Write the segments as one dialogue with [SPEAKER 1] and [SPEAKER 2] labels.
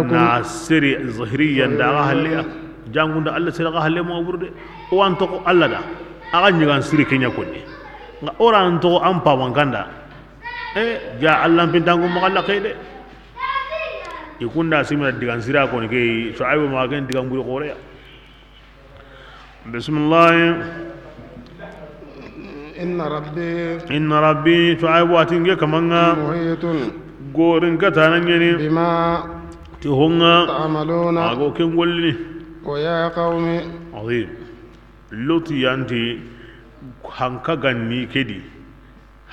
[SPEAKER 1] na siri zahiriyan da aga halle jangunda Allah sira aga halle mo burde o an to Allah da aga nyigan siri kenya konni nga ora an to an pa wanganda ja Allah pintangu magalla kayde ikunda simira digan sira ko ni kay shuaibu ma gan digan buri qore bismillah inna rabbi shuaibu atinge kamanga gorin katanan yani
[SPEAKER 2] bima
[SPEAKER 1] ti honga
[SPEAKER 2] ta'maluna
[SPEAKER 1] ago ken golli
[SPEAKER 2] wa ya qaumi
[SPEAKER 1] azim loti yanti hanka ganni kedi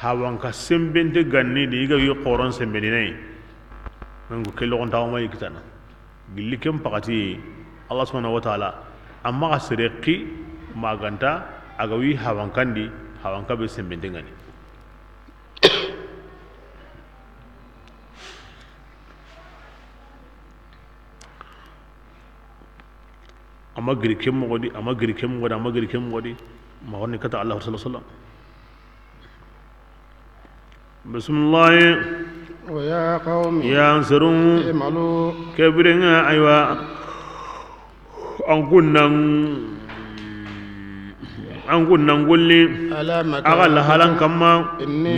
[SPEAKER 1] hawanka sembente ganni ni ga yi qoron sembeni nay nango kello on taw may kitana gilli kem pakati Allah subhanahu wa ta'ala amma asriqi maganta aga wi hawankandi hawanka be sembente ngani amma girkem mogodi ma wonni kata Allah sallallahu alaihi wasallam bismillah
[SPEAKER 2] wa ya qaumi
[SPEAKER 1] ya ansarun
[SPEAKER 2] i'malu
[SPEAKER 1] kabiringa aywa an kunnan gulli aga lahalan kamma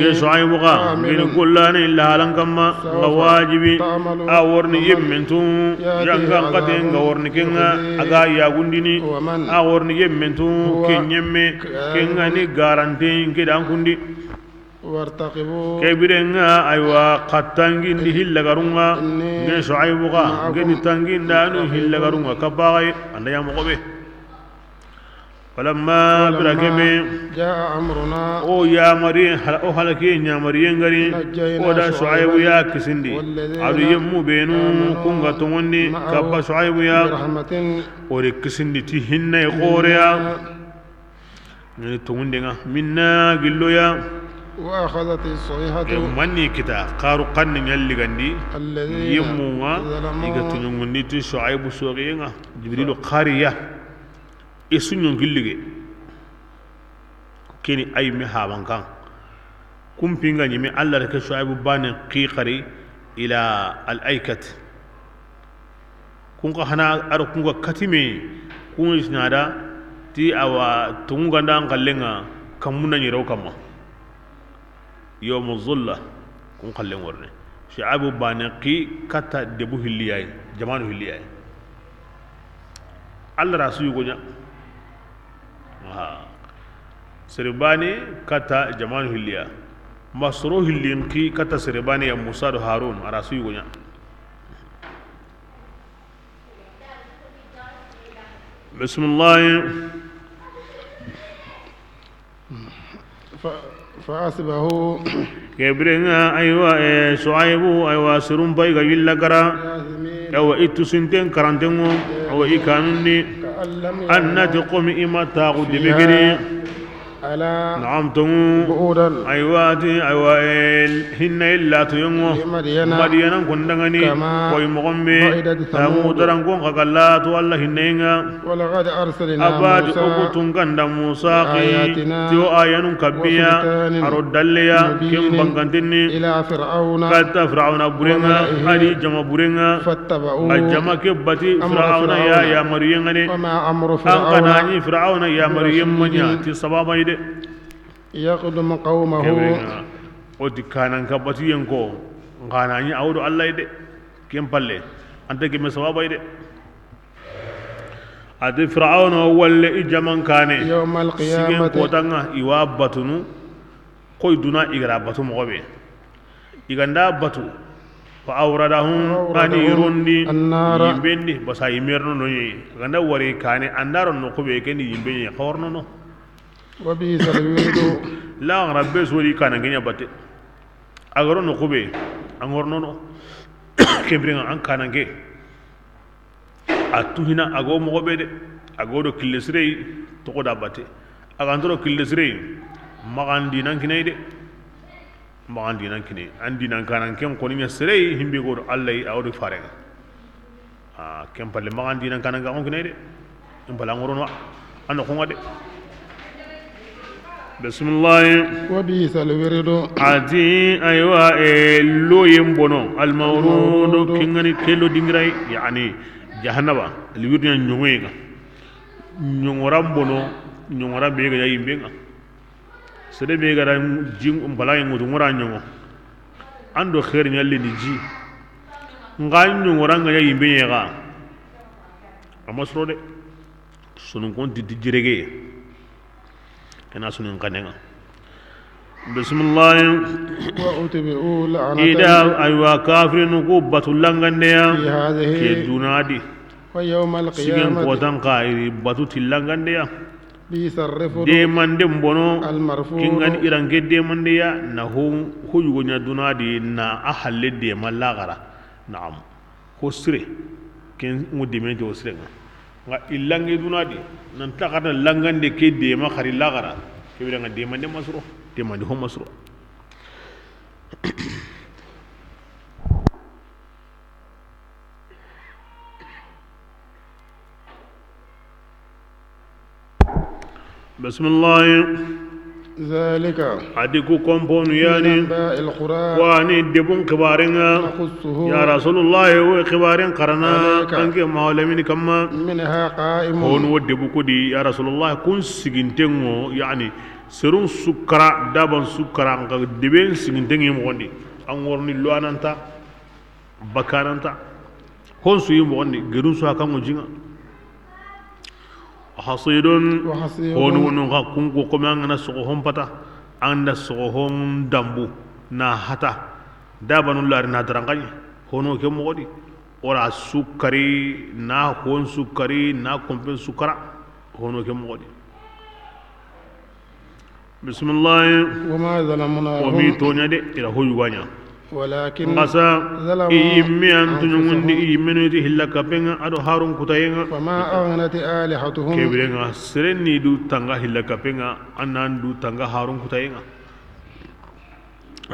[SPEAKER 1] ge shuaibu ga min kullani lahalan kamma ga wajibi a worni yemmentu janga qaten ga worni kenga aga ya gundini a worni yemmentu kenyemme kenga ni garanti ngidan kundi
[SPEAKER 2] wartaqibu
[SPEAKER 1] kebirenga aywa qatangi ndi hillagarunga ge shuaibu ga ge ni tanginda no hillagarunga kabaay anda ya mogobe فلما بركبه
[SPEAKER 2] جاء أمرنا
[SPEAKER 1] أو يا مريم أو هلكي يا مريم غري ودا شعيب يا كسندي عدو يمو بينو كونغا تمني كبا شعيب يا وري كسندي تهن يقوريا يعني تمندنا منا قلو يا
[SPEAKER 2] وأخذت الصيحة
[SPEAKER 1] مني كتا قارو قن يلي غندي يمو يغتو نغندي شعيب سورينا جبريل قاريا isunyon gillige kini ay mi habankan kumpinga nyimi Allah ka shuaibu bani qiqari ila al aikat kunga hana ar kunga katime kun isnada ti awa tunga ndan kallenga kamuna nyiraw kama yawm zulla kun kallen warne shuaibu bani qi kata debu hilliyai jamanu hilliyai Allah rasu yugonya serebani kata jamanu hilliya masro hillin ki kata serebani ya Musa do Harun arasu yugonya bismillah
[SPEAKER 2] فأصبه
[SPEAKER 1] كبرنا أيوة شعيبو أيوة سرم باي غيل لغرا أو إتسنتين كرانتينو أو إكانوني أن تقوم إما تاغد بكري نعم تمو أيواتي أيوة هن إلا تيمو مدينة كندغني كوي مغمبي تامو ترانكون خقالات والله هنينغا
[SPEAKER 2] ولقد أرسلنا
[SPEAKER 1] أباد
[SPEAKER 2] موسى
[SPEAKER 1] أقوتن كند موسى تيو آيان كبيا أرد الليا كم بانكنتني
[SPEAKER 2] إلى فرعون
[SPEAKER 1] كتا فرعون برينغا أدي جمع برينغا
[SPEAKER 2] فاتبعوا
[SPEAKER 1] الجمع كبتي فرعون يا مريم
[SPEAKER 2] وما أمر
[SPEAKER 1] أنقناني فرعون يا مريم منيا تي سبابا يدي
[SPEAKER 2] يقدم قومه
[SPEAKER 1] oti kanan kabati yanko nganani awdo Allah ide kem palle anta ke mesawaba ide adi fir'aun walle ijaman kane
[SPEAKER 2] يوم القيامة
[SPEAKER 1] ko tanga iwa batunu koy duna igra batu mobe iganda batu fa awradahum ani rondi yimbendi basa yimerno no yi ganda wari kane andaron no ko be kendi yimbe khorno no
[SPEAKER 2] وبئس الورد
[SPEAKER 1] la rabbe sori kana genya batte agaro no kube angorno no kembringa an kana ge atuhina ago mo bede ago do kilesrei to ko da batte agandoro kilesrei magandi nan kinai de magandi nan kinai andi nan kana kem ko ni srei himbe go Allah awdo farenga kem palle magandi nan kana ga on kinai de impala ngoro no an ko ngade bismillah.
[SPEAKER 2] وبئس الورد
[SPEAKER 1] ati aywa lo yembono al mawrud kingani kelo dingrai yani jahannaba liwirnya nyongoyga nyongoram bono nyongora bega ya yimbenga sede bega da jing umbala ngutu ngora nyongo ando khair nyalli ni ji nga nyongora nga ya yimbenga amasro de sunun kon di jirege kana sunun kanenga bismillah
[SPEAKER 2] وأتبعوا لعنة
[SPEAKER 1] ida aywa kafirin ko batulangandea
[SPEAKER 2] في هذه
[SPEAKER 1] ke dunadi
[SPEAKER 2] ويوم
[SPEAKER 1] sigen
[SPEAKER 2] القيامة
[SPEAKER 1] kotan ka batu tilangandea
[SPEAKER 2] بئس الرفد
[SPEAKER 1] de mande mbono
[SPEAKER 2] المرفوض
[SPEAKER 1] kingan irange de mande ya na ho yugo nya dunadi na ahalle de malagara na'am ko sire ken mudde men to sire nga illange dunadi nan takata langande ke de ma khari lagara ke bi nga de mande masro de mande ho masro bismillah
[SPEAKER 2] ذلك
[SPEAKER 1] adiku komponu
[SPEAKER 2] من
[SPEAKER 1] yani
[SPEAKER 2] أنباء القرى
[SPEAKER 1] wani debun kibaringa
[SPEAKER 2] نقصه
[SPEAKER 1] ya rasulullah wo kibarin karana
[SPEAKER 2] Alayka.
[SPEAKER 1] anke mawlamin kamma
[SPEAKER 2] منها قائم
[SPEAKER 1] hon wo debu kudi ya rasulullah kun sigintengo yani serun sukara daban sukara nga deben sigintengi mo gondi an worni luananta bakananta hon su yimo gondi gerun su hakango jinga hasidun
[SPEAKER 2] وحصير
[SPEAKER 1] hon wono ga kunko ko mangana so hon pata anda so hon dambu na hata dabanu lar na darangani hono ke mo godi ora sukari na hon sukari na kompen sukara hono ke mo godi bismillah
[SPEAKER 2] وما
[SPEAKER 1] wa mi
[SPEAKER 2] ظلمناهم
[SPEAKER 1] tonya de ira hoyu wanya
[SPEAKER 2] ولكن
[SPEAKER 1] ngasa
[SPEAKER 2] ظلموا
[SPEAKER 1] iyimme antuñugundi
[SPEAKER 2] أنفسهم
[SPEAKER 1] iyimmenuiti hilla kappenga aɗo harun kutayenga
[SPEAKER 2] فما أغنت آلهتهم
[SPEAKER 1] keɓirenga serenni du tanga hilla kappenga annan du tanga harun kutayenga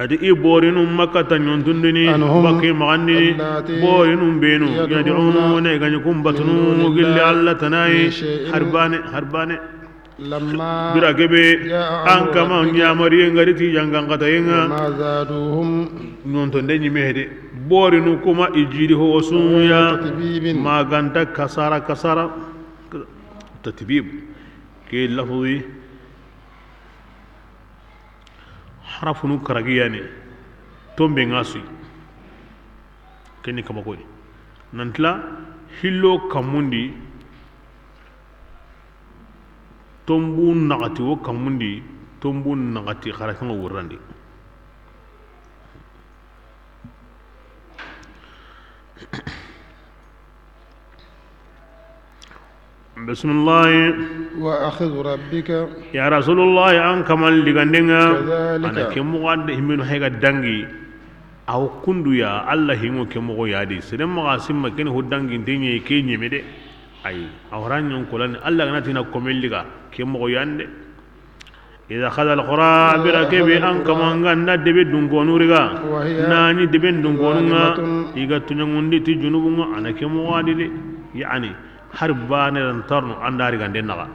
[SPEAKER 1] adi i borinum makkata ñontundini
[SPEAKER 2] Anhum
[SPEAKER 1] bakke maxandini
[SPEAKER 2] allati
[SPEAKER 1] borinum benu
[SPEAKER 2] yad'una
[SPEAKER 1] yad'una igañi kum batunu
[SPEAKER 2] min
[SPEAKER 1] gilli
[SPEAKER 2] dunillahi
[SPEAKER 1] allah tanayi
[SPEAKER 2] min shay'in
[SPEAKER 1] harbane
[SPEAKER 2] لما
[SPEAKER 1] bira keɓe
[SPEAKER 2] جاء
[SPEAKER 1] an
[SPEAKER 2] أمر
[SPEAKER 1] kama
[SPEAKER 2] ربك
[SPEAKER 1] ñamariye ngariti jangankatayenga
[SPEAKER 2] وما زادوهم
[SPEAKER 1] ñontonde ñimehede borinu kuma i jiidi ho o sunya
[SPEAKER 2] تتبيب
[SPEAKER 1] maganta kasara tatbib ke lafzi harafunu karagiyani tombe ngasui kenni kama koy nantla hillo kamundi tombu nagati wo kamundi tombu nagati kharakan wurandi bismillah
[SPEAKER 2] وأخذ ربك
[SPEAKER 1] ya rasulullah an kamal digandenga
[SPEAKER 2] كذلك
[SPEAKER 1] ana kemu gande himenu hega dangi aw kundu ya allah hingo kemu go yadi seden maga simma ken ho dangi tenye ke nyeme de ay awranyon kolani allah gana tina komelliga kemu go yande idha khada alqura birakebi an kamanga na debe dungonuriga
[SPEAKER 2] وهي
[SPEAKER 1] nani debe dungonunga
[SPEAKER 2] ظالمة
[SPEAKER 1] iga tunyangundi ti junubunga ana kemu wadi de yani har bane ran tarno andari gande naga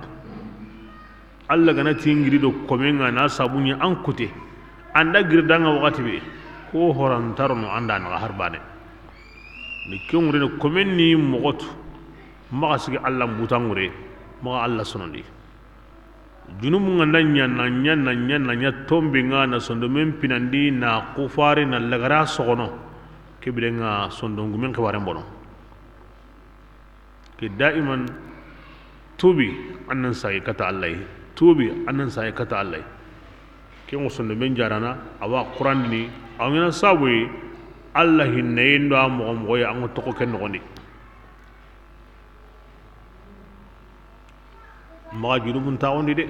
[SPEAKER 1] allah gana tingiri do komenga na sabunya an kute anda girdanga wakati be ko horan tarno anda naga har bane ni kengure no komen ni mogotu maga sigi allah mbutangure maga allah sonondi junubu nganda nya tombe nga na sondo men pinandi na kufare na lagara sogono kebirenga sondo ngumen kawaren bono ke daiman tubi annan sai kata Allah tubi annan sai kata Allah ke mo sondo men jarana awa qur'an ni awina sabu Allah hinne ndo am mo ya an to ko ken ngondi ma junubun tawondi de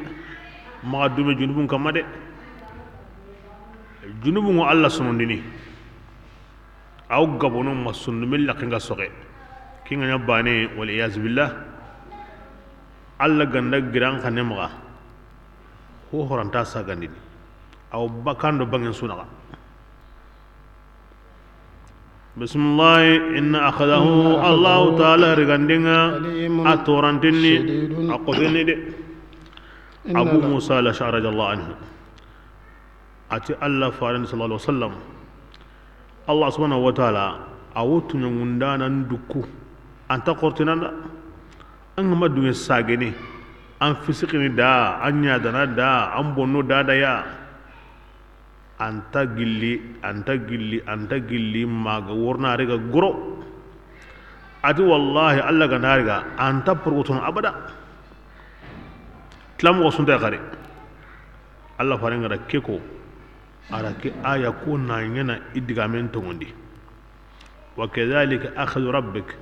[SPEAKER 1] ma dume junubun kamade junubun Allah sonondini aw gabono ma sondo men lakinga soke kinga nya bane wal iyaz billah alla ganda giran khane maga ho horanta sa gandi aw bakando bangen sunaga bismillah inna akhadahu allah ta'ala rigandinga
[SPEAKER 2] عليم
[SPEAKER 1] atorantini
[SPEAKER 2] شديد
[SPEAKER 1] akodeni de abu musa al-ash'ari radiyallahu anhu ati allah faran sallallahu alaihi wasallam allah subhanahu wa ta'ala awutu nyungunda nan dukku anta qortinanda an ma dunye sagene an fisikini da an yadana da an bonno da ya anta gilli maga worna riga goro ati wallahi allah ga nariga anta purutun abada tlam ko sunta kare allah farenga da keko ara ke aya ko na yana idgamen to ngondi wa kadhalika akhadhu rabbik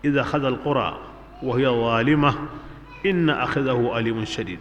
[SPEAKER 1] idha khadha alqura wa hiya zalimah inna akhadahu alimun shadid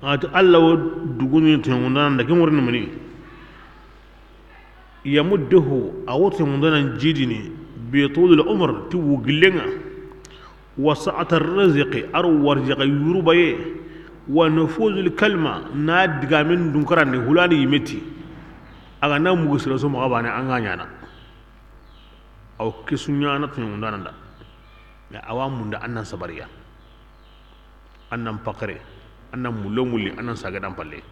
[SPEAKER 1] ati allah wo duguni tengundanan da kemurni mani yamudduhu awo tengundanan jidini bi tulul umr ti wugilenga wa sa'atar rizqi ar warjaqa yurubaye wa nufuzul kalma na digamin dunkaran ni hulani yimeti aga na mugusira so magabane an ganyana aw kisunya na tengundanan da ya awamun da annan sabariya annan fakare annan mulomuli annan sagadan palle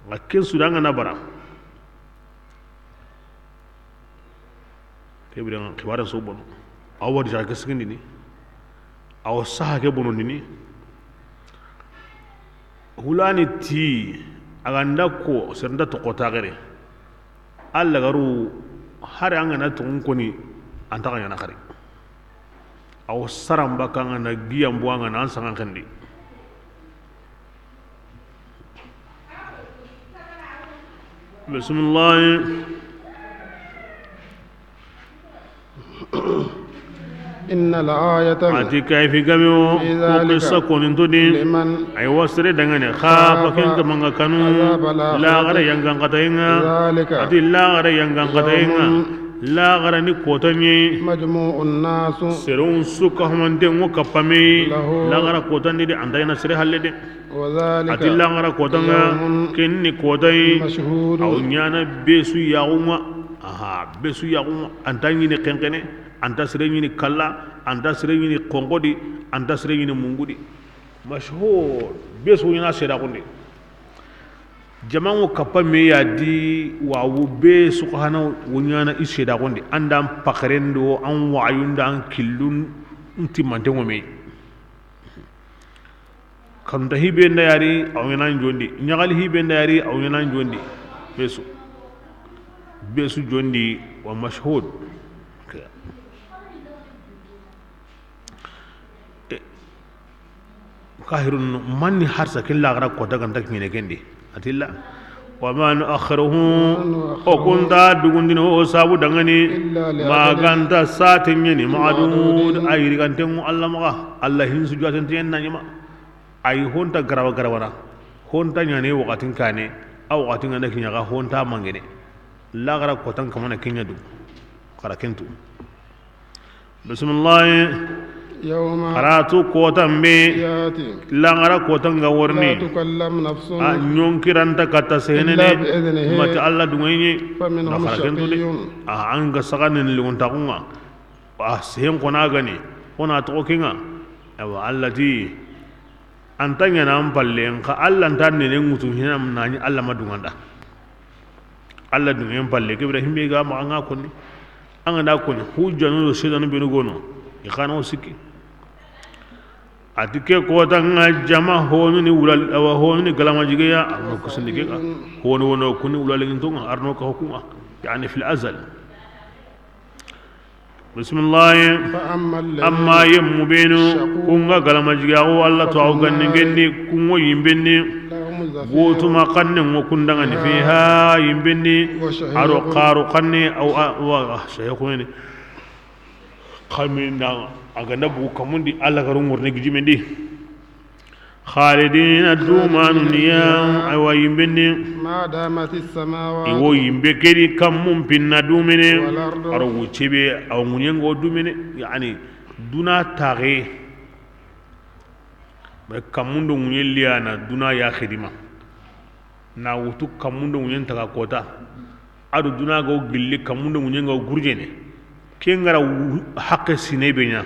[SPEAKER 1] ngakin sudanga na bara tebire ngan khibara so bono awar ja kesgini ni aw saha ke bono ni hulani ti aganda ko sernda to kota gare alla garu har anga na to ngoni antaka yana khari aw saramba kanga na giyam buanga na ansangan kandi بسم الله
[SPEAKER 2] إن الآية
[SPEAKER 1] أتي كيف جميع وقصة كون تدين أي وسر دعاني خاف كين كمان كانوا لا غير ينعن قطعينا أتي لا غير ينعن قطعينا لا غير نكوتني
[SPEAKER 2] مجموع الناس
[SPEAKER 1] سرون سكهم عندهم وكفامي لا غير كوتني دي عندنا سر هالدي
[SPEAKER 2] وذلك
[SPEAKER 1] أتي لا غير كوتنا كين نكوتاي أو نيانا بيسو ياوما بيسو ياوما أنتاني نكينكني أنت سرني كلا أنت سرني كونغودي أنت سرني مونغودي مشهور بيسو ينا سيراكوني jamango kappa me yadi wa wube subhanahu wunyana isheda gonde andam pakrendo an wayunda an killun unti mantengo me kan da hibe ndayari aw yanan jondi nyagal hibe ndayari aw yanan jondi besu jondi wa mashhud kahirun manni harsa killa gara ko daga ndak mine gende atilla wa ma nu'akhiruhu o kunta dugundino o sabu dangani maganta satin yani ma'dud ayri ganten Allah maga Allah hin sujaten ten nanyima ay honta garawa garawara honta nyane wakatin kane aw wakatin anda kinya ga honta mangene la gara ko tan kamana kinya du kara kentu bismillah
[SPEAKER 2] يوم
[SPEAKER 1] karatu kotan be
[SPEAKER 2] ياتي
[SPEAKER 1] langara kotan ga
[SPEAKER 2] لا
[SPEAKER 1] warni
[SPEAKER 2] تكلم نفس
[SPEAKER 1] a ñonkiranta katta
[SPEAKER 2] إلا
[SPEAKER 1] senene
[SPEAKER 2] بإذنه
[SPEAKER 1] mati alla dungaye
[SPEAKER 2] فمنهم
[SPEAKER 1] kentude
[SPEAKER 2] شقي
[SPEAKER 1] a an ga saganin liguntakunga a sehen kona gani kona toko kinga awa alla ti an tanya na an palle ka alla ta ne ne mutu hinam nani alla madunganda alla dungayen palle ke ibrahim be ga ma an ga konni an ga da konni hujjanu do sedanu be no gono ikana osiki atike kota nga jama honu ni ulal awa honu ni galama jigeya arno kusindike ka honu wono kuni ulal ngintonga arno ka hukuma yani fil azal bismillah
[SPEAKER 2] فأما الذين
[SPEAKER 1] amma yemmu benu kunga galama jigeya o Allah to aw ganni genni kungo yimbenni
[SPEAKER 2] لهم الزفير
[SPEAKER 1] gotuma kanne ngo kundanga ni fiha yimbenni aro qaru kanne aw wa shaykhuni kaminda aga nabu kamundi Allah garun wurne gijimendi khalidina dumanu niya aywa yimbeni
[SPEAKER 2] ما دامت السماوات
[SPEAKER 1] iwo yimbe kedi kammum pinna dumene
[SPEAKER 2] والأرض
[SPEAKER 1] aro wucebe aw munyengo dumene yani duna tare bar kammundo munyelliya na duna ya khidima na wutu kammundo munyen taga kota adu duna go gilli kammundo munyengo gurjene kengara haqqe sine benya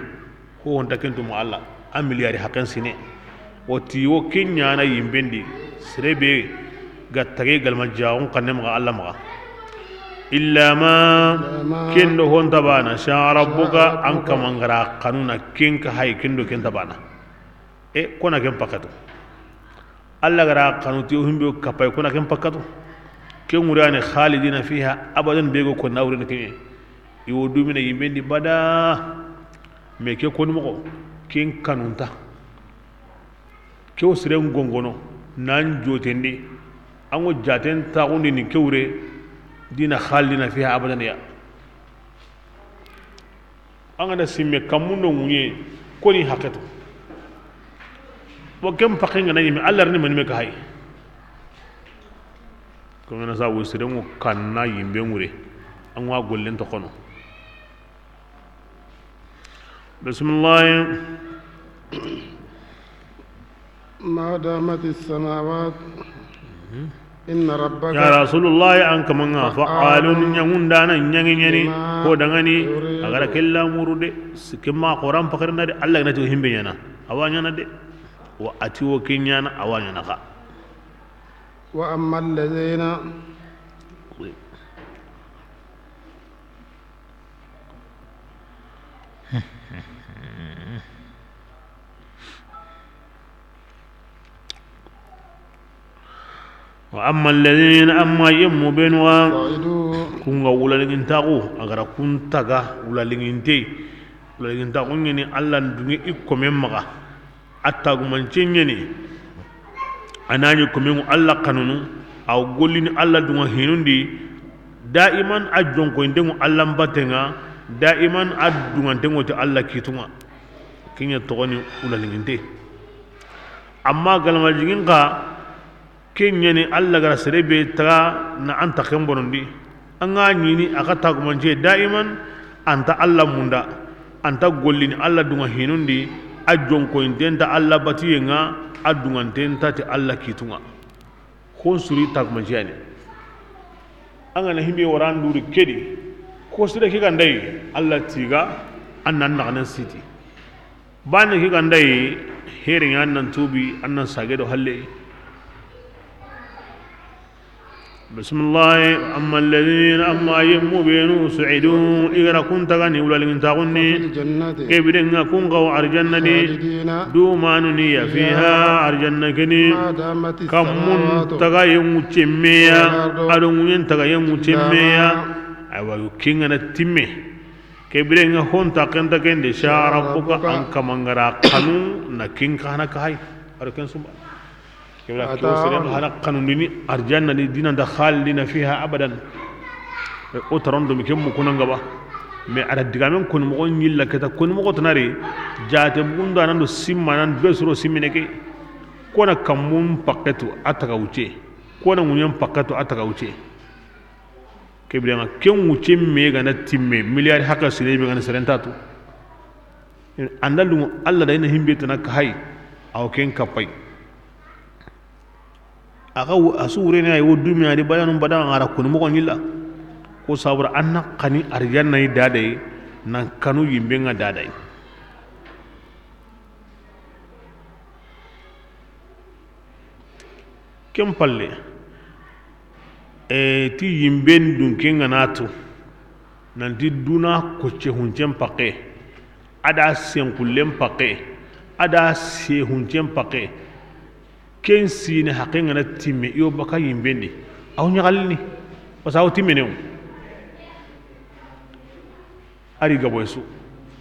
[SPEAKER 1] ho honta kento mo alla a miliyari haqqen sine woti wo kenya na yimbendi sirebe gattage galma jaun kanne ma alla ma illa ma kendo honta bana sha rabbuka an kamangara kanuna kenka hay kendo kenta bana e kona ken pakato alla gara kanuti himbe kapay kona ken pakato ken murane khalidina fiha abadan bego ko nawre ke iwo dumina yimbendi bada me ke koni mo ken kanunta ke o sire ngongono nan jotendi ango jaten tagundi ni kewre dina khalidina fiha abadan ya angana simme kamundo munye koni hakato bo kem pakinga na yimi allah ni manime ka hay ko ngana sa wo sire ngo kanna yimbe ngure anwa gollen to kono bismillah
[SPEAKER 2] ما دامت السماوات إن ربك
[SPEAKER 1] ya rasulullah an kamanga fa'alun nyangunda nan nyangi nyani ko dangani agara kella murude sikima qoran pakirna de allah na to himbe nyana awanya na de wa atiwo kinyana awanya na ka
[SPEAKER 2] وأما الذين
[SPEAKER 1] وأما الذين أما يم بينوا
[SPEAKER 2] صعدوا
[SPEAKER 1] كونغا ولا لينتاغو أغرا كونتاغا ولا لينتي ولا لينتاغو ني الله ندني إكو ممغا أتاغو منشيني أناني كوميمو الله قانونو أو قولين الله دون هينوندي دائما أجون كويندمو الله مباتنغا دائما أدون تنغو تي الله كيتونغا كينيا تغني ولا لينتي أما قالما جينغا kenyani alla gara serebe taga na anta kembonondi anga nyini aka tagumanje daiman anta alla munda anta gollini alla dunga hinundi ajon ko intenta alla batiyenga adunga intenta ti alla kitunga kon suri tagumanje ani anga na himbe waranduri kedi ko sire ki gandai alla tiga annan na siti bane ki gandai herin annan tubi annan sagedo halle بسم الله أما الذين أما يمو بينو سعدوا إذا كنت غني ولا لن تغني كيف دنا كون غو أرجنة دي دوما نية فيها أرجنة كني كم من تغا يمو تشميا أدون ين تغا يمو تشميا أيوة كين أنا تيمي كيف دنا هون تكن تكن دي شاء ربك أنك مانغرا قانون نكين كهنا كهاي أركن سبحان كيف كيوسرين هذا قانون ديني أرجعنا لدينا دخالنا فيها أبدا أترون دم كم مكونن غبا ما أرد دعامن كون مكون يلا كذا كون مكون تناري جات بوندو أنا دو سيم أنا بسرو سيم نكى كونا كمون باكتو أتكاوتشي كونا مونيام باكتو أتكاوتشي كيف دعنا كم وتشي ميغانا تيمي مليار حكا سيري ميغانا سرنتاتو أندلو الله داينا هم بيتنا كهاي أو كين كاباي aga asure ne ay wodumi ari bayanum bada ngara kun mo nyilla ko sabra anna qani arjanna ni dadai nan kanu yimbe nga dadai kem palle ti yimben dun kenga natu nan di duna ko ce huncem pake ada sen kullem pake ada se huncem pake ken sine haqqen na timme yo baka yimbendi aw nyagalni pasaw timme new ari gaboysu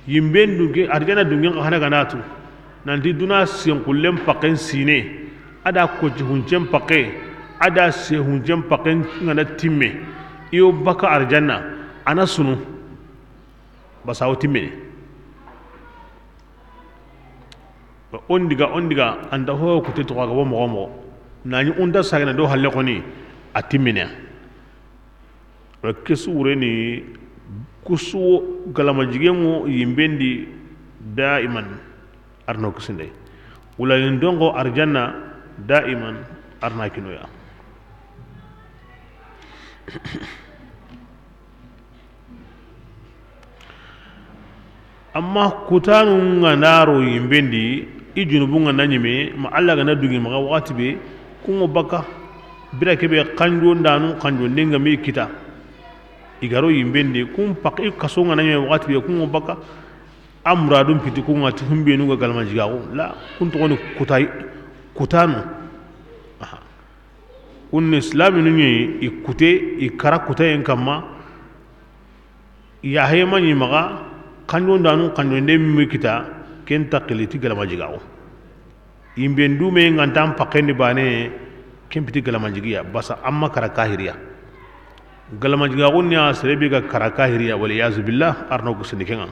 [SPEAKER 1] yimbendu ge arjana dungen hana ganatu nanti duna sen kullem paqen sine ada ko huncem paqe ada se huncem paqen ngana timme yo baka arjana ana sunu basaw timme on diga anda ho ku te to ga bo mo nani unda sagna do halle koni atimina wa kesure ni kusu galama jigengo yimbendi daiman arno kusinde wala ndongo arjanna daiman arna kinoya amma kutanu nganaro yimbendi ijunubu ngana nyime ma alla gana dugi ma wakati be kungo baka bira kebe kanjo ndanu kanjo ndenga me kita igaro yimbendi kum paki kaso ngana nyime wakati be kungo baka amradum piti kunga tumbe nuga galma jigawo la kun to ni kutanu aha kun islam ni ikute ikara kutayen kama ya hema ni maga kanjo ndanu kanjo ndemi kita ken takiliti galama jigawo imbe ndume ngantam pakende bane ken piti galama jigiya basa amma kara kahiriya galama jigawo ni asrebi ga kara kahiriya wal yaz billah arno ko sindikenga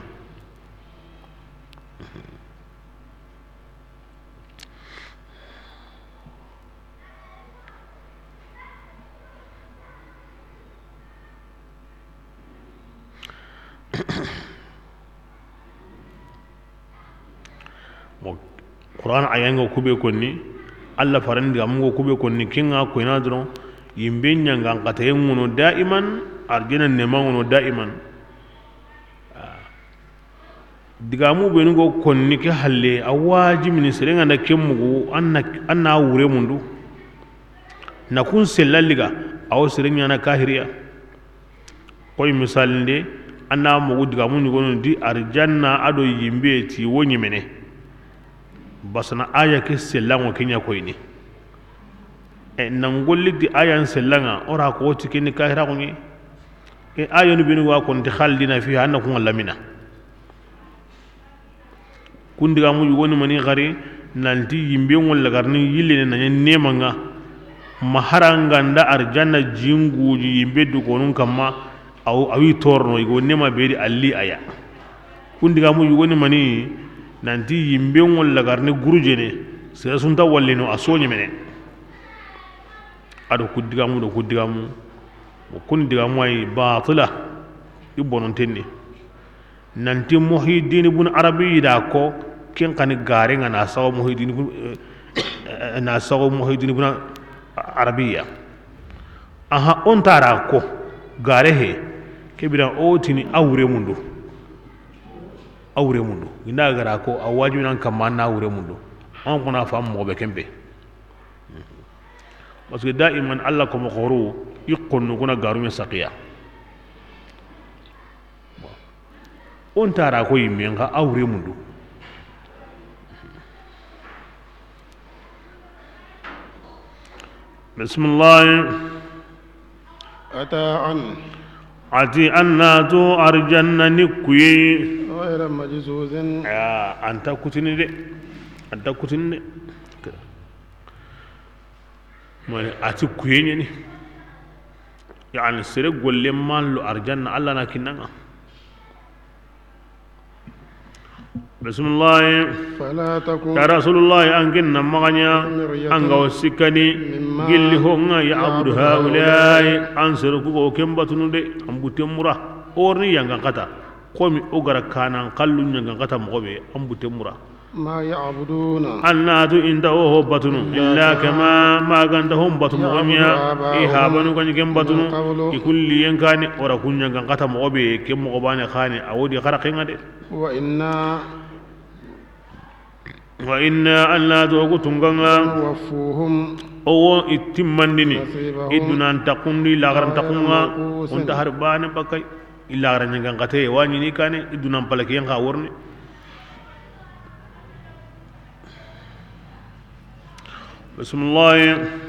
[SPEAKER 1] Quran ayango kube konni alla farandi amungo kube konni kinga ko ina dron yimbe nyanga ngata yenguno daiman arjina nemanguno daiman digamu benugo konni ke halle awaji min serenga na kemmugo anna wure mundu na kun sellalliga aw serenya na kahiriya koy misalinde anna mugo digamu nyugo di arjanna ado yimbe ti wonyi mene basana aya ke sellango kenya koyni nangolli di aya sellanga ora ko woti ken kahira ko ni aya no binu wa kon di khaldina fi anna ko lamina kundiga mu woni mani gari nanti yimbe ngol lagarni yille na nemanga maharanga nda arjanna jinguji yimbe du gonun kamma awi torno igo nema beri alli aya kundiga mu woni mani nanti yimbe ngol lagarni gurujene sera sunta wallino asonye mene ado kuddigamu o kundigamu ay batila ibonon tenni nanti muhiddin ibn arabi da ko ken kan gare ngana saw muhiddin ibn arabiya aha on tara ko gare he kebira otini awre mundu ina gara ko awaju nan kamma na awre mundu on kuna fam mo be kembe parce que daiman Allah ko mo khoro yikon kuna garu me saqiya on tara ko yimme nga awre mundu bismillah ati annatu arjanna nikuyi
[SPEAKER 2] غير مجزوز
[SPEAKER 1] أنت كتني ما أتي كويني يعني سرق ولا مال أرجان الله نكنا بسم الله
[SPEAKER 2] فلا تكون
[SPEAKER 1] يا رسول الله أنكنا مغنيا أنغو سكني قل هم يعبد هؤلاء أنسرقوا كم بتنودي أمبتمرة أورني ينغقتا قومي أجر كان قلوا ينغقتا مغبي أمبتمرة
[SPEAKER 2] ما يعبدون
[SPEAKER 1] الناتو إنتهو بطنو إلا كما ما كنتهم بطنو أميا إيهابنو كان يكن بطنو يكل ينكاني وركون ينغقتا مغبي كم مغباني خاني أودي خرقين دي وإنا ألا توقتنغا
[SPEAKER 2] وفوهم
[SPEAKER 1] أو إتمندني إدنا تقوم لي لاغران تقومها وانت هربان بكي إلا غران ينغقتي واني نيكاني إدنا مبالكي ينغا ورني بسم الله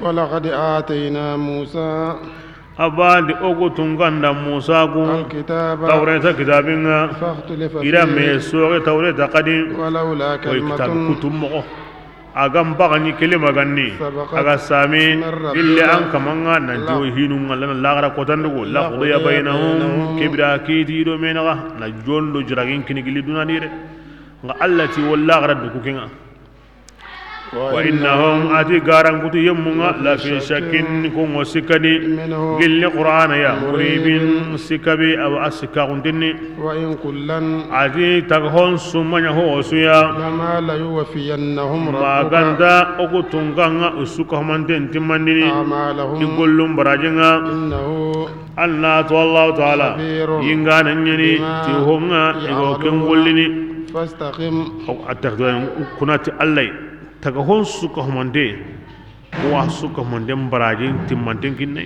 [SPEAKER 2] ولقد آتينا موسى
[SPEAKER 1] أباد أوغتنغا موسى
[SPEAKER 2] الكتاب
[SPEAKER 1] توراة كتابنا
[SPEAKER 2] فاختلف
[SPEAKER 1] إلى
[SPEAKER 2] فيه
[SPEAKER 1] ميسوغ توراة قديم
[SPEAKER 2] ولولا
[SPEAKER 1] وكتاب
[SPEAKER 2] كلمة
[SPEAKER 1] كتب أغام بغني كلمة غني أغا سامي إلا أنك منغا ننجو هينو لنا لاغرا قطندو لا قضي بينهم كبرا كيتي دو مينغا نجون دو جراغين كني قلي دونا ديري التي واللاغرا دكو كينا وإنهم أتي غاران كتو يمونا لفي شك كون سكدي قل القرآن يا مريب سكبي أو أسكاغندني
[SPEAKER 2] وإن كلا
[SPEAKER 1] أتي تغهون سمنا هو سيا
[SPEAKER 2] لما لا يوفينهم
[SPEAKER 1] ما
[SPEAKER 2] ربك
[SPEAKER 1] غندا أكتونغانا أسكهم تنتمني
[SPEAKER 2] أعمالهم
[SPEAKER 1] يقولون براجنا
[SPEAKER 2] إنه
[SPEAKER 1] الله الله تعالى
[SPEAKER 2] خبير
[SPEAKER 1] ينغانا يني تيهونا يغوكم ولني
[SPEAKER 2] فاستقم
[SPEAKER 1] أو أتخذون كنات الله تغهون سكهم دي واسكهم دي براجين تمانتين كني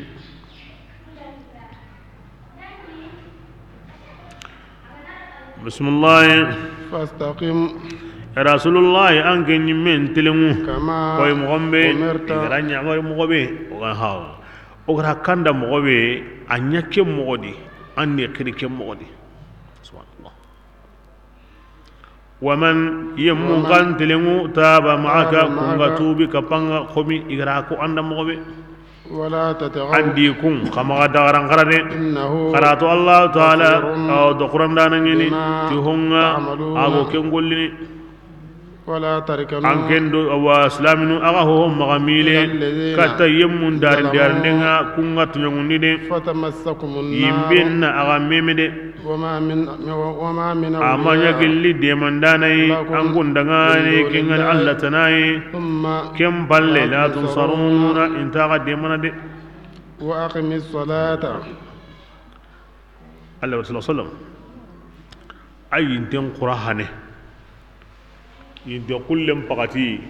[SPEAKER 1] بسم الله
[SPEAKER 2] فاستقم
[SPEAKER 1] يا رسول الله أنك من تلمو
[SPEAKER 2] كما
[SPEAKER 1] koy mogombe
[SPEAKER 2] أمرت
[SPEAKER 1] igara nyamar mogobe oga haw ogra kanda mogobe anyake mogodi anni khirike mogodi subhanallah waman yemmu qantilemu taba ma'aka kunga tubi kapanga khomi igara ko anda mogobe
[SPEAKER 2] ولا تتغوا
[SPEAKER 1] andi kun kama daran qarade
[SPEAKER 2] إنه
[SPEAKER 1] qaratu allah taala o do quran dana nyini ti honga
[SPEAKER 2] تعملون.
[SPEAKER 1] ago kengollini
[SPEAKER 2] ولا تركنوا
[SPEAKER 1] ankendo wa islaminu aga ho magamile kata yemmun dar ndenga kunga tunyangundi de
[SPEAKER 2] فتمسكم النار
[SPEAKER 1] yimbinna aga memede
[SPEAKER 2] وما من
[SPEAKER 1] amanya
[SPEAKER 2] أولياء
[SPEAKER 1] gilli de mandanai angundanga ne kingan allah tanai
[SPEAKER 2] ثم
[SPEAKER 1] kem balle la tunsaruna intaga de manade
[SPEAKER 2] وأقم الصلاة
[SPEAKER 1] allah sallallahu alaihi wasallam ayin ten qur'ane yinte kullum pakati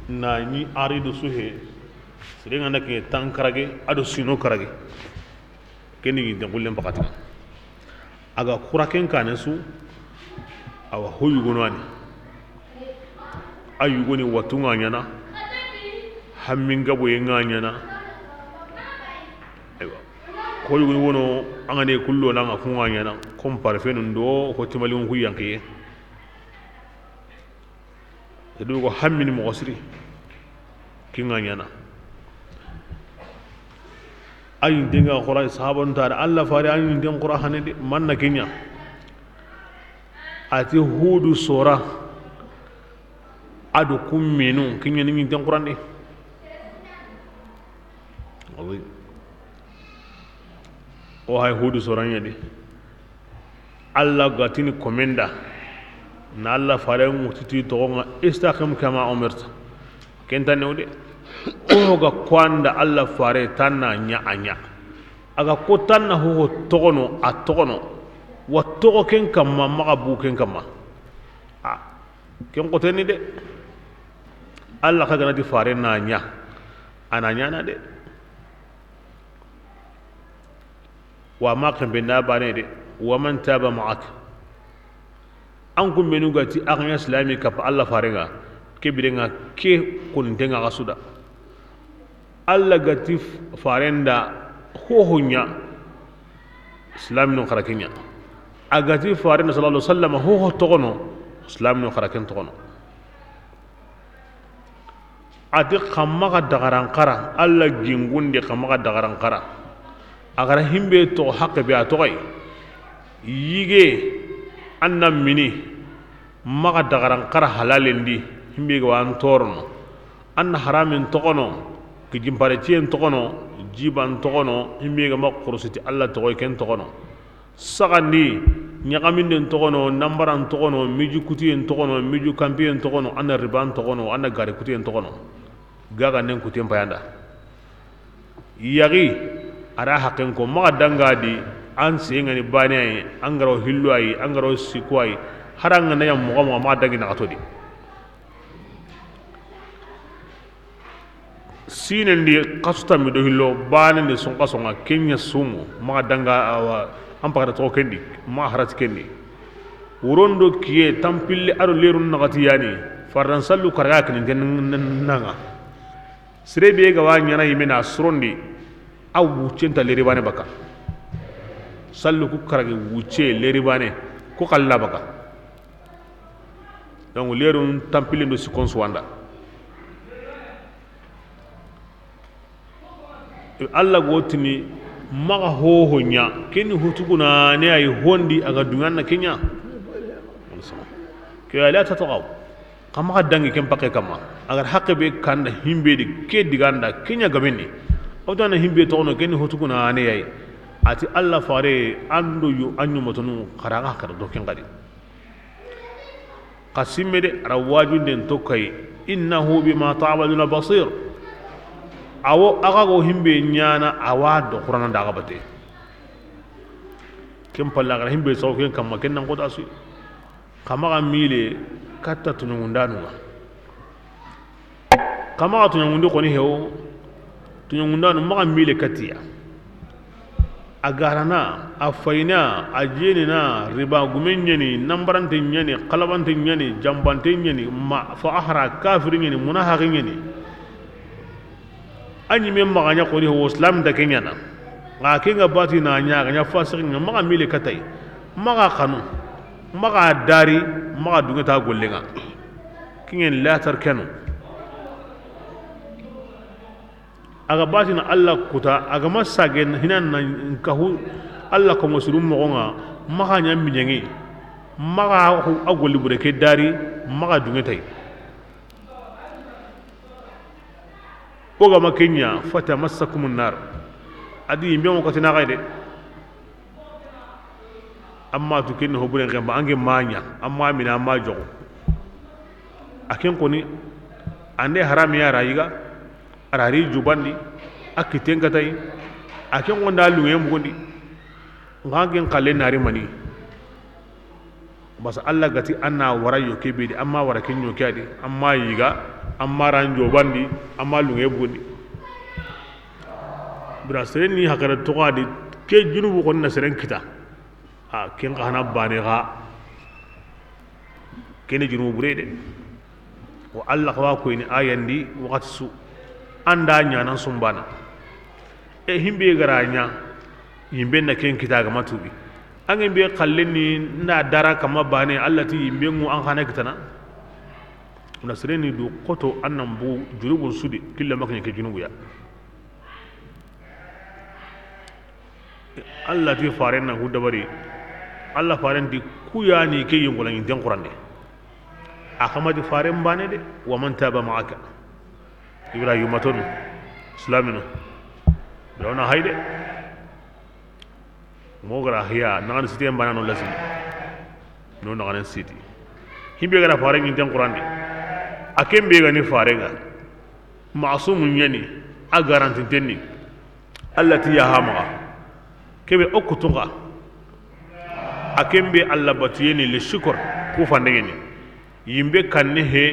[SPEAKER 1] na ni arido suhe sirenga nake tankarage ado sino karage keni yinte kullum pakati aga kuraken kane su awa hoyu gonwani ayu goni watunga nyana hamminga boye nganyana aywa hoyu goni wono angane kullo langa funga nyana kom parfenu ndo ko timalin huyankiye du ko hammini mo osri kinga nyana ay dinga qura sahabon tar alla fari ay dinga qura hanede manna kinya ati hudu sora adu kummenu kinya ni dinga qura ni wallahi o hay hudu sora nyade alla gatini komenda na Allah fare mutiti togonga istaqim kama umirta kenta newde o ga kwanda Allah fare tanna nya anya aga ko tanna ho togono a togono wa togo ken kamma maga bu ken kamma a ken ko teni de Allah ka gana di fare na nya ana nya na de wa ma kan be na bane de wa man taba ma'aka an kun benu gati akan islami kapa Allah farenga ke bidenga ke kuntenga kasuda Allah gati farenda hohonya islami no kharakenya agati farenda sallallahu alaihi wasallam ho togono islami no kharaken togono ati khamma ga dagaran qara Allah gingunde khamma ga dagaran qara agara himbe to haqqe be atoy yige anna mini maga dagaran qara halalendi himbe ga wan torno anna haramin togono ki jimpare cien togono jiban togono himbe ga makurusiti Allah togoy ken togono sagandi nyagamin den togono nambaran togono miju kutien togono miju kampien togono anna riban togono anna gare kutien togono gaga nen kutien payanda yagi ara hakken ko maga dangadi an sengani bani ay angaro hillu ay angaro siku ay haranga na yam mo ma dangi na atodi sinen di kasuta mi do hillo bani de son kasonga kenya sumu ma danga awa ampara to kendi ma harat kendi urondo kiye tampille aro lerun nagati yani faran sallu karga kin nanga sirebe ga wa nyana yimena surondi aw wucenta leri bane baka sallu ku karage wuce leri bane ko kalla baka donc lerun tampile do si konsuanda Allah gotini maga hoho nya keni hutuguna ne ay hondi aga dunganna kenya ke ala tataqaw kama dangi kem pakke kama agar haqqe be kanda himbe di ke diganda kenya gamenni o dana himbe to no ken hotukuna ane yayi ati Allah fare ando yu anyu motonu kharaga khara do ken gadi qasimme de rawaju den to kay innahu bima ta'maluna basir awo aga go himbe nyana awado qur'an daga bate kem palla gara himbe so ken kam ken nan ko asu kama ga mile katta tunungundanu kama ga tunungundu ko ni hewo tunungundanu ma mile katiya agarana afayna ajenina riba gumenyani nambarante nyani qalabante nyani jambante nyani ma fa ahra kafirin nyani munafiqin nyani anyi men maganya ko ni ho islam da kenyana nga kenga bati na nya ga fasirin ma mile katai ma kanu ma dari ma dunga ta gollenga kingen la tarkanu aga batina Allah kuta aga masagen hinan nan kahu Allah ko musulum mo nga maka nyam minyengi maka ko agoli bure ke dari maka dunga tay oga makenya fata masakumun nar adi yimbe mo ko tina gayde amma to ken ho bure ngamba ange manya amma mina ma jogo aken ko ni ande haram ya rayiga arari jubandi akiten katai aken wanda luwe mugondi ngagen kalle nari mani bas Allah gati anna warayo kebe di amma warakin yo kyadi amma yiga amma ran jubandi amma luwe mugondi brasren ni hakara to gadi ke junubu kon na seren kita a ken kana bane ga ken junubu burede wa Allah kwa ko ni ayandi wakati su anda nyana sumbana e himbe garanya yimbe na ken kita ga matubi an yimbe kalleni na dara kama bane allati yimbe mu an hana kitana nasreni du koto annan bu jurubun sudi killa makan ke junubu ya Allah ti faren na hudabari Allah faren di kuyani ke yingulan yin qur'an de akama di faren bane de wa man taba ma'aka ibrahim matonu islamino dona hayde mogara hiya nan siti mbana no lasi no nan siti himbe gara fare ngi tan qur'an de akembe ga ni fare ga ma'sumun yani a garanti tenni allati ya hama kebe okutunga akembe alla batiyeni li shukr ku fandengeni yimbe kanne he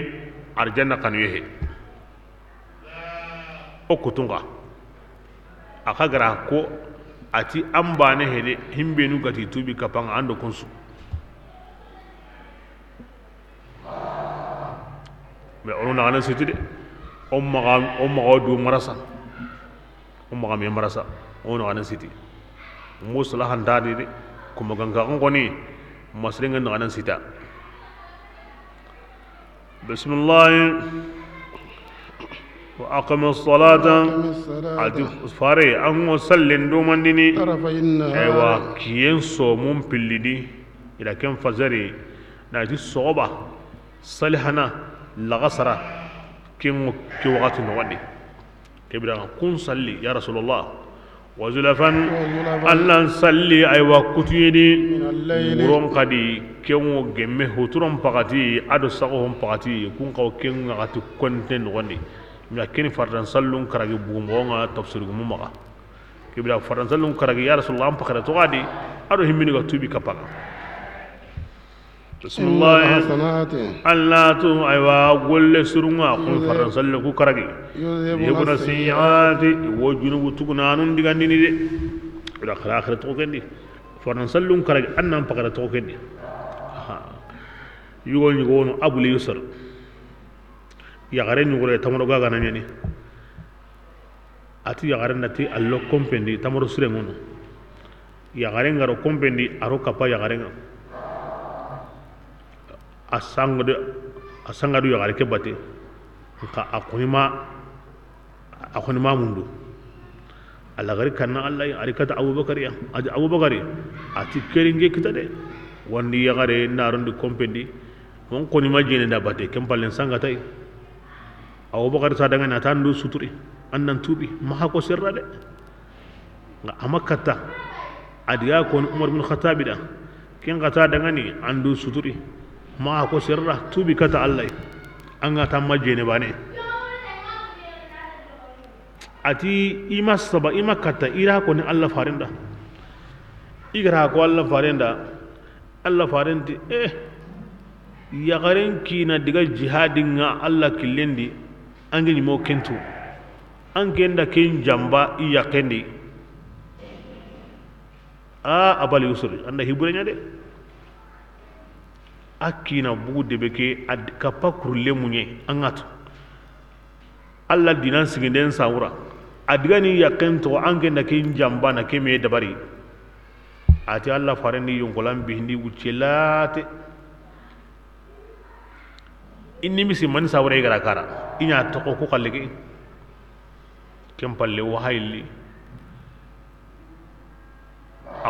[SPEAKER 1] arjanna kanu he okutunga akagara ko ati ambane hede himbe nu gati tubi kapanga ando konsu me onuna ana situde umma du marasa umma me marasa ono ana siti muslah handade de kuma ganga ngoni masringa ana sita bismillah وأقم الصلاة فاري أن وسلن دومان ديني أيوا كيين صومون بلدي إذا كان فزري ناجي صوبة صلحنا لغسرة كي وقت نواني كبيرا كن صلي يا رسول الله وزلفا الله صلي أيوا كتيني ورون قدي كيو جمه هترون بقتي أدو سقوهم بقتي كن قو كين غاتو كنتن نواني لكن فرضاً صلوا كرجي بومعنا تفسير بومعا كبيرا فرضاً صلوا كرجي يا رسول الله أم فكرة تغادي أروح مني قطوبي كبار بسم الله الله تو أيوا قول سرنا كن فرضاً صلوا كرجي يبون سيئات وجنوب تكونانون دعاني نيد إلى آخر توكني فرضاً صلوا كرجي أنا أم فكرة توكني يقول أبو ليسر yagare nyugure tamaro gaga na nyani ati yagare nati allo kompendi tamaro sure ngono yagare ngaro kompendi aro kapa yagare nga asanga du yagare ke bate ka akunima mundu alla gari kanna Allah ari kata Abubakar ya Abubakar ati keringe kita de wandi yagare narondi kompendi mon koni majene da bate kempalen sanga tay awo bakar sa daga na tan do suturi annan tubi ma ko sirra de nga amakata adiya ko umar bin khattab da ken kata daga ni andu suturi ma ko sirra tubi kata allah an ga tan majje ne bane ati ima saba ima kata ira ko ni allah farinda igara ko allah farinti ya garen kina diga jihadin nga allah killendi an gani mo kentu an kenda ken jamba iya kendi abali usuri anda hiburenya de akina bugu de beke ad kappa kurle munye angat allah dinan siginden sawura adiga ni yakento an kenda ken jamba na keme dabari ati allah farani yonkolan bihindi wucelate inni misi man sawre gara kara inya to ko kallege kem palle wahayli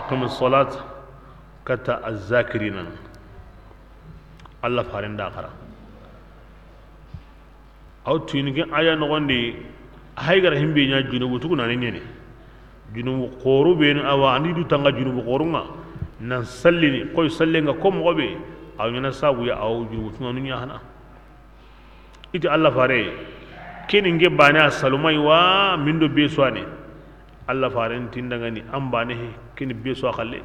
[SPEAKER 1] aqim as-salat kata az-zakirina allah faranda kara aw tuinige aya no gonde hay gara himbe nya junubu tuguna ne ne junubu qoru ben awa andi du tanga junubu qorunga nan sallini koy sallenga kom gobe aw nyana sabu ya aw junubu tunu nya hana iti allah fare keni nge bane a salumai wa mindo be soane allah fare tindaga ni an bane keni be so khalle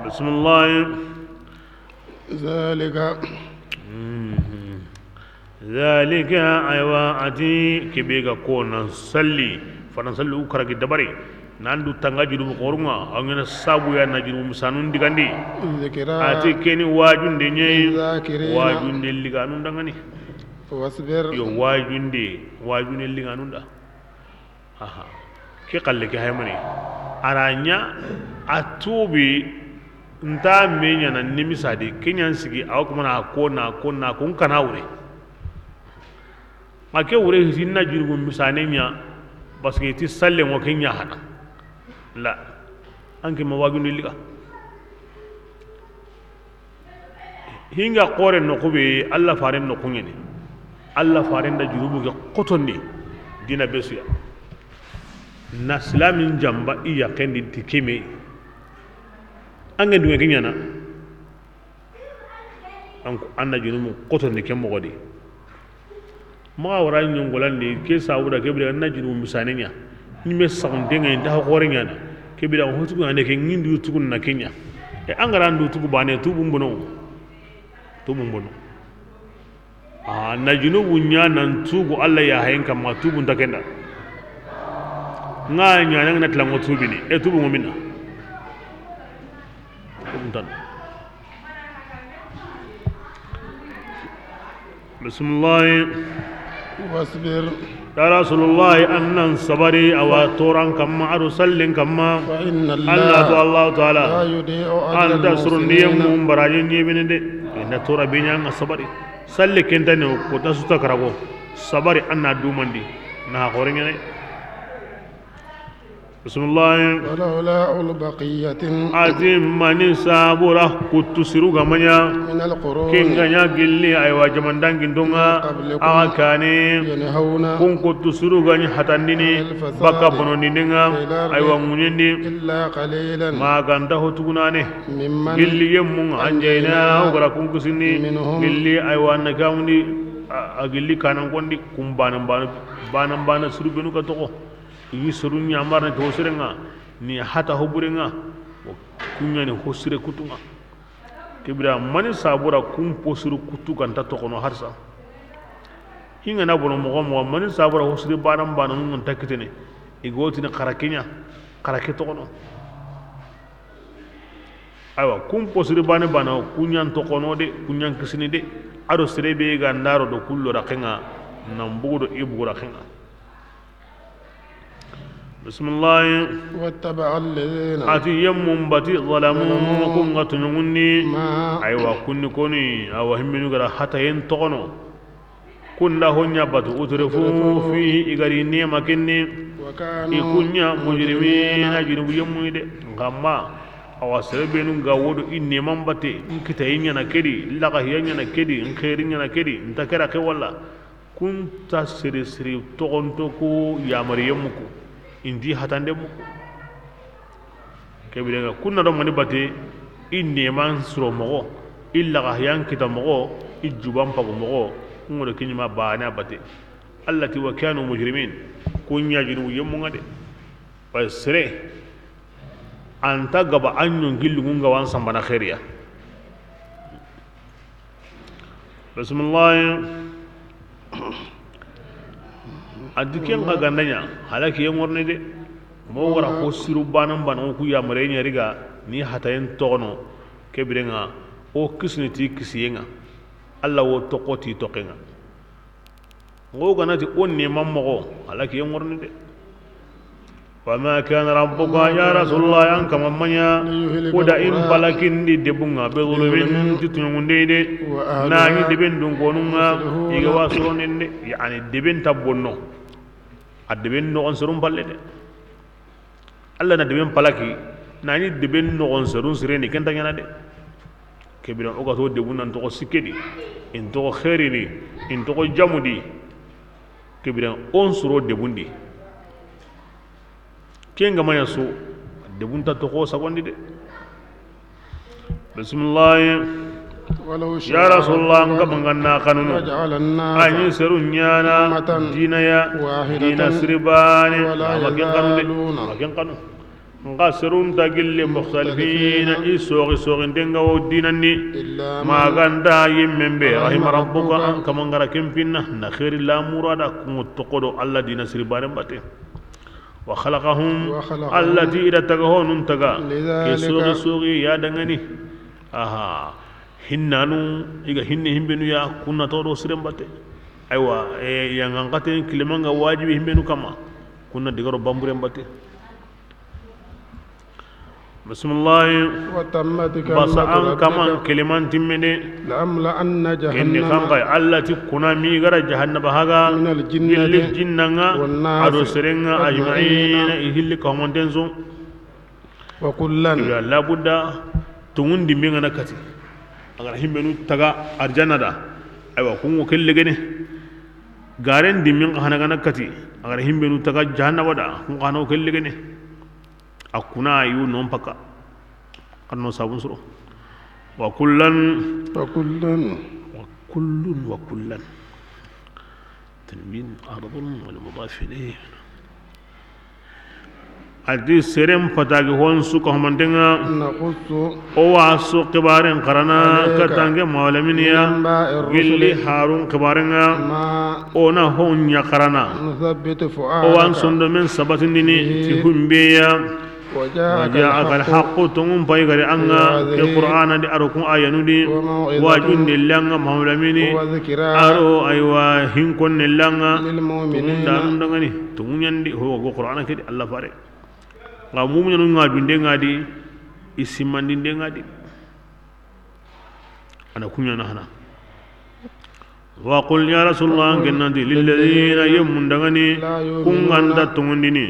[SPEAKER 1] bismillah zalika aywa ati kibega kona salli fana salli ukara gi dabari nandu tanga jurubu qorunga angena sabu ya na jurubu musanun digandi ati keni wajunde nyai wajunde liganu dangani
[SPEAKER 2] wasbir
[SPEAKER 1] yo wajunde liganu da aha ke kalle ke haymani aranya atubi nta menya na nimisadi kenyan sigi aw kuma na kona kun kana wure make wure hinna jurubu musanenya baske ti salle mo kenya hada la anke ma wagunde liga hinga qore no kube allah faren no kunyene allah faren da jurubu ga qotondi dina besuya na islamin jamba iya kendi tikeme anga duwe kenyana anko anna jurubu qotondi kemmo godi ma wara nyongolande ke sawuda kebre anna jurubu misanenya ni me saunde ngay da hore nyana ke bi da hotu ko ande ke ngindi tugun na kenya e angara ndu tugu bane tubu mbono na junubu nyana tugu allah ya hayen kam ma tubu ndakenda nga nyana na tlango tubi ni e tubu ngomina tubu bismillah
[SPEAKER 2] wasbir
[SPEAKER 1] ya rasulullah annan sabari awa toran kamma aru sallin kamma allah ta'ala anta surundiyam mum barajin yebine de inda tora binya nga sabari salle kenta ne ko tasu takarago sabari anna dumandi na horenya ne bismillah
[SPEAKER 2] wala ulbaqiyatin
[SPEAKER 1] azim man sabura kutusiru gamanya
[SPEAKER 2] min alqurun
[SPEAKER 1] kenganya gilli aywa jamandangin donga akane
[SPEAKER 2] yanhauna
[SPEAKER 1] kun kutusiru gani hatandini baka bonondinga aywa munyendi
[SPEAKER 2] illa qalilan
[SPEAKER 1] ma ganda hotugunane
[SPEAKER 2] mimman
[SPEAKER 1] gilli yemmun anjayna ogara kun kusini gilli aywa nakamundi agilli kanan gondi kumbanan bana surubenu ka toko yi surun nyamar na hosirenga ni hata hoburenga kunya ni hosire kutunga kibra mani sabura kum posuru kutu kan ta tokono harsa hinga na bono mo mani sabura hosire banam banam ngun takitene igoti na karakenya karake tokono aywa kum posuru bana kunyan tokono de kunyan kisini de ado serebe ga ndaro do kullo rakenga nambugo do ibugo rakenga bismillah
[SPEAKER 2] wattaba alladhina
[SPEAKER 1] ati yammun bati zalamu kun gatununni aywa kunni koni awa himminu gara hata yen tokono kunda honya batu utrefu fi igari nema kenni ikunya mujrimina junubu yammuide ngamma awa serebenu ga wodo inne man bate nkita yinya kedi laga hiya na kedi nkhairi na kedi ntakera ke walla kunta siri siri togonto ko yamariyemu ko indi hatande mu kebirenga kunna do mani bate inne man suro mogo illa ga hiyan kita mogo ijuban pago mogo ngodo kinyima bana bate allati wa kanu mujrimin kunya jinu yemu ngade basre anta gaba anyon gillu ngunga wan sambana khairiya bismillah adiken ga gandanya halaki yan warne de mo wara ko siru banan banan ku ya mare nya riga ni hatayen tono kebirenga o kisniti kisiyenga alla wo tokoti tokenga ngo ganati onni mammo halaki yan warne de وما كان ربك يا رسول الله أنك ممنيا ودا إن بلكن دي دبونا بظلم تتنون دي دي ناهي دبن دون قونونا إيقوا سرون دي يعني دبن تبونو الدبن نغن سرون بالي دي الله ندبن بلكي ناهي دبن نغن سرون سريني كنتا ينا دي كبيران أوقات هو دبونا انتوغو سكدي انتوغو خيري دي انتوغو جامو دي كبيران أنصرو دبون دي kenga maya so debunta to ko sagondi de bismillah ya rasulullah ngabanganna kanunu anyi serunyana dinaya dina sribani makin kanu nga serun tagille mukhtalifina isogi denga wo dinanni maganda yimmembe rahim rabbuka kamangara kempinna na khairi la murada kun tokodo alla dina sribani bate وخلقهم التي إذا تغهون انتغا كسوغي سوغي يا دغني اها هنانو إيغا هم بنو يا كنا تورو سرمباتي ايوا يانغانغاتين كلمانغا واجبي هم بنو كما كنا ديغرو بامبرم باتي بسم الله
[SPEAKER 2] وتمت
[SPEAKER 1] بس أن كمان كلمان تمني
[SPEAKER 2] لأملأن جهنم
[SPEAKER 1] إني خانقاي التي كنا ميغرا جهنم بهاغا
[SPEAKER 2] من الجنة والناس
[SPEAKER 1] أدو سرنغا أجمعين إهل كمان تنزو
[SPEAKER 2] وكلا
[SPEAKER 1] لا بد تون دي ميغا نكاتي أغر همبنو تغا أرجانا دا أيوا كونو كل غارين دي ميغا هنغا نكاتي أغر همبنو تغا جهنم دا كونو هنو كل akuna yu non paka kanno sabun suro wa kullan tanwin ardun wal mudaf ilayhi adi serem patagi hon su ko mandenga
[SPEAKER 2] naqussu
[SPEAKER 1] o wasu qibaren qarana katange mawlaminiya gilli harun qibarenga ona hon ya qarana
[SPEAKER 2] nuthabbitu
[SPEAKER 1] o wan sondo men sabatindini ti humbeya وجاءك الحق تمم بايغري أنغا القرآن دي أروكم آيانو دي واجون دي لانغا مهولميني أرو أيوا هنكون دي لانغا تمم دانون دانغاني تمم يندي هو القرآن كده الله فاري غا مومن ينو نغاجون دي نغادي إسمان دي نغادي أنا كنيا نحنا وقل يا رسول الله كننتي للذين يمون دغني كون غاندا تونغنديني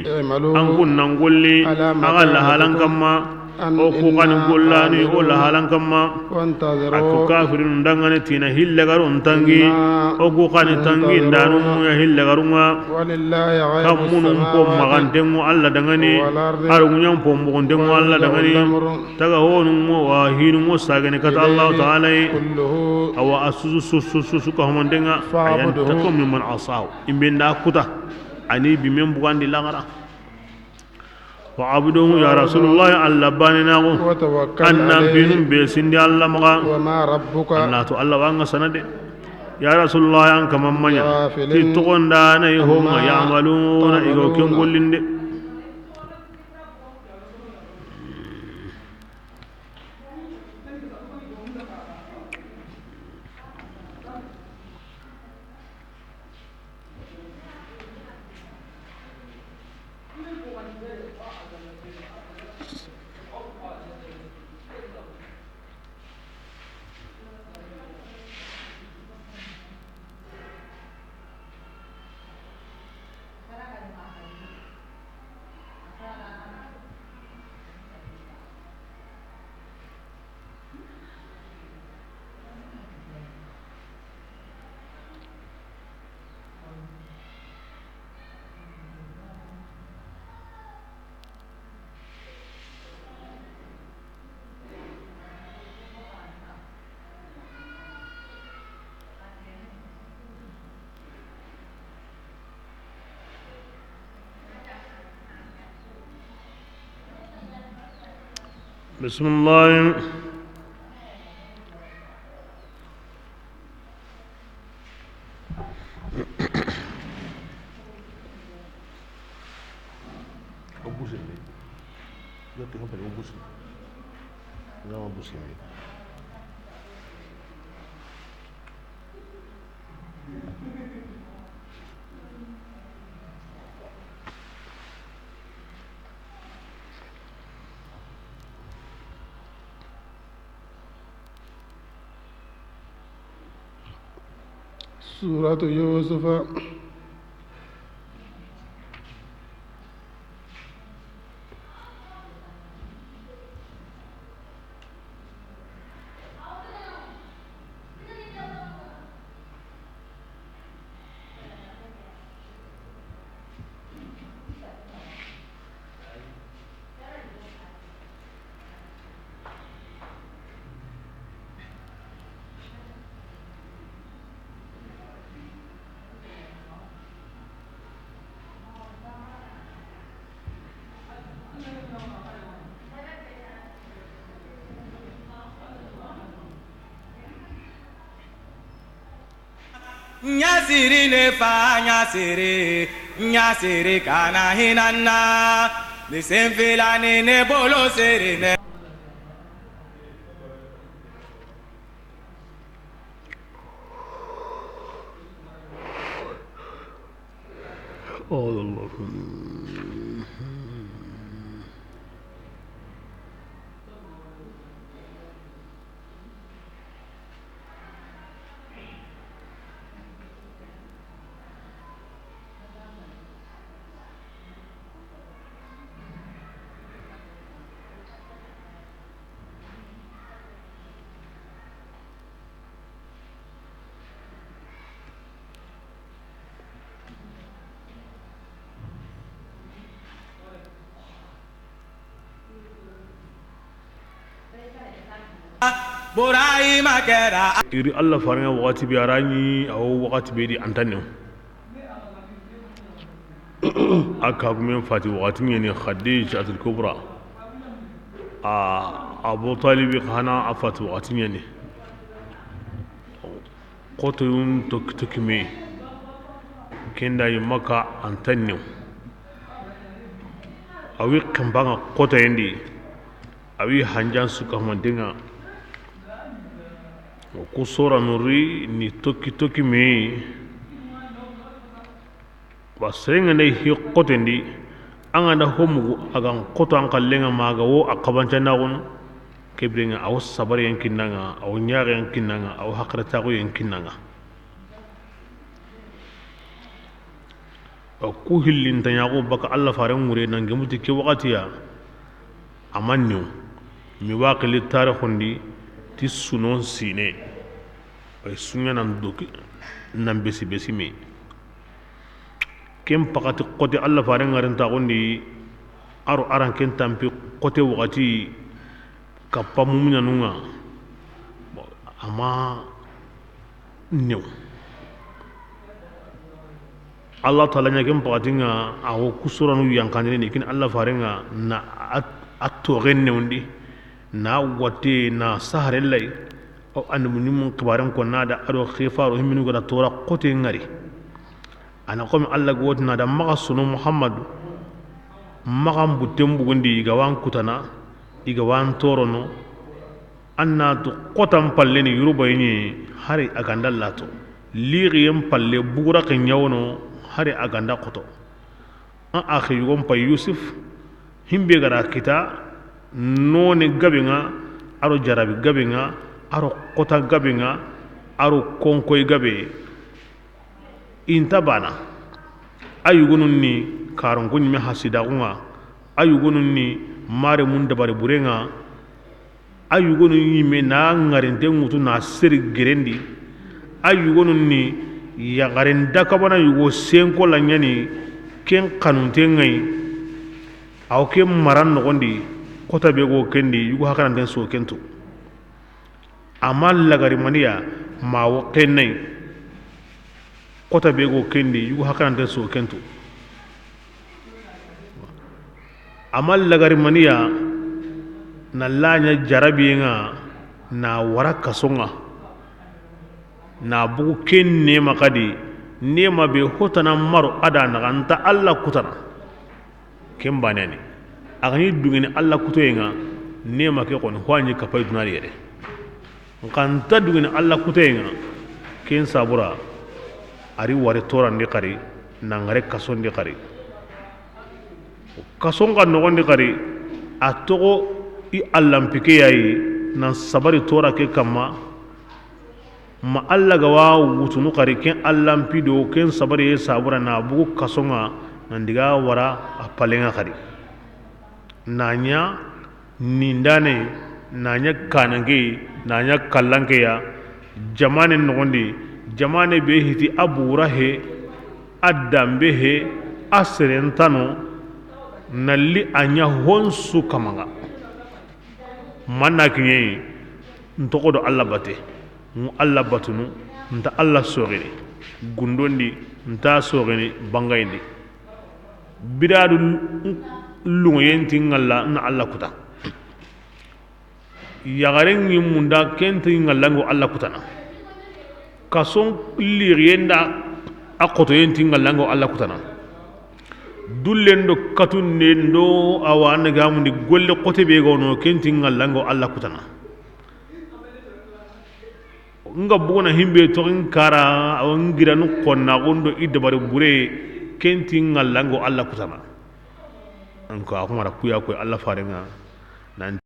[SPEAKER 1] ان كون نغولي اغال حالان كما او كوكان غولاني او حالان كما اكو كافرين دغني تينا هيل غارون تانغي او كوكان تانغي دانو يا هيل غاروما ولله غيب كمون كوم مغاندمو الله دغني ارو نيام بوم بوندمو الله دغني تاغا هونو واهينو ساغني كتا الله تعالى او اسوسو كهم denga ayan takom man asaw imbenda kuta ani bi mem bugandi langara wa abuduhu ya rasulullah alla banina annam binum be sindi alla maga
[SPEAKER 2] wa ma rabbuka
[SPEAKER 1] allah to alla wanga sanade ya rasulullah an kam manya ti togonda nay homa ya'maluna igo ken gollinde بسم الله
[SPEAKER 2] سورة يوسف
[SPEAKER 3] Nyasiri ne fa nyasiri kana hinanna ni senfila ne bolo siri ne
[SPEAKER 1] Allah
[SPEAKER 3] Borai makera
[SPEAKER 1] iri Allah faringa wakati bi arani aw wakati be di antanne aka gumen fati wakati mi ne Khadija atul kubra Abu Talib khana afat wakati mi ne qoto yun tokime kenda yi maka antanne awi kambanga qoto yendi awi hanjan suka mandinga ko sora nuri ni toki me ba senga ne hi qotendi anga da homu agan qoto an kallenga maga wo akabanta na gon kebrenga aw sabar yankinanga aw nyaare yankinanga aw hakrata ko yankinanga ku hillin tanya ko baka Allah faran mure nan gemuti ke wakatiya amannu mi waqili tarikhundi ti sunon sine ay sunya nan doki nan besi me kem pakati qote Allah faran ngaran ta gondi aro aran ken tampi qote wakati kappa mumina nunga ama new Allah taala nya kem pakati nga awo kusura nu yankandini ni kin Allah faran nga na atto genne undi na wate na saharellay o andu mun kibaran ko nada ado khifaro himinu gada tora qote ngari ana komi Allah go wotna da maga sunu Muhammad magam butem bugundi gawan kutana igawan torono anna to qotam palle ni yurubayni hari aganda lato liriyem palle bugura ke nyawno hari aganda qoto an akhi yugom pa Yusuf himbe gara kita noni gabinga aro jarabi gabinga aro kota gabinga aro konkoy gabe intabana ayugunun ni karon kunni me hasida kunga ayugunun ni mare mun dabare burenga ayugunun yi me na ngarente ngutu na seri gerendi ayugunun ni ya garenda kabana yugo senko lanyani ken kanunte ngai aw ken maran nogondi kota be go kendi yugo hakaran den so kento amal lagari maniya ma wo kennai kota be go kendi yugo hakaran den so kento amal lagari maniya na lanya jarabi nga na wara kasonga na bugu ken nema kadi nema be hotana maru ada na anta Allah kutana ken banani agani dungeni Allah kutoyenga nema ke kon hwanyi kapay dunari yede kanta dungeni Allah kutoyenga ken sabura ari wari torandi kari nangare kasondi kari kasonga nogondi kari atogo i allampike yayi nan sabari tora ke kama ma Allah gawa wutunu kari ken allampido ken sabari sabura na bugu kasonga nan diga wara apalenga kari nanya nindane nanya kanange nanya kallanke ya jamane nogondi jamane be hiti abura he adambe he asrentano nalli anya honsu kamanga manna kinye ntoko do Allah bate mu Allah batunu nta Allah sogene gundondi nta sogene bangayndi bidadu lungoyenti ngalla na Allah kuta yagaren munda kenti ngalla ngo Allah kutana kason liriyenda akoto yenti ngalla ngo Allah kutana dullendo katunne ndo awana gamundi golle kote be gono kenti ngalla ngo Allah kutana nga bugona himbe to kara awangira no konna gondo idabare bure kenti ngalla ngo Allah kutana anko akumara kuya ko Allah farenga nan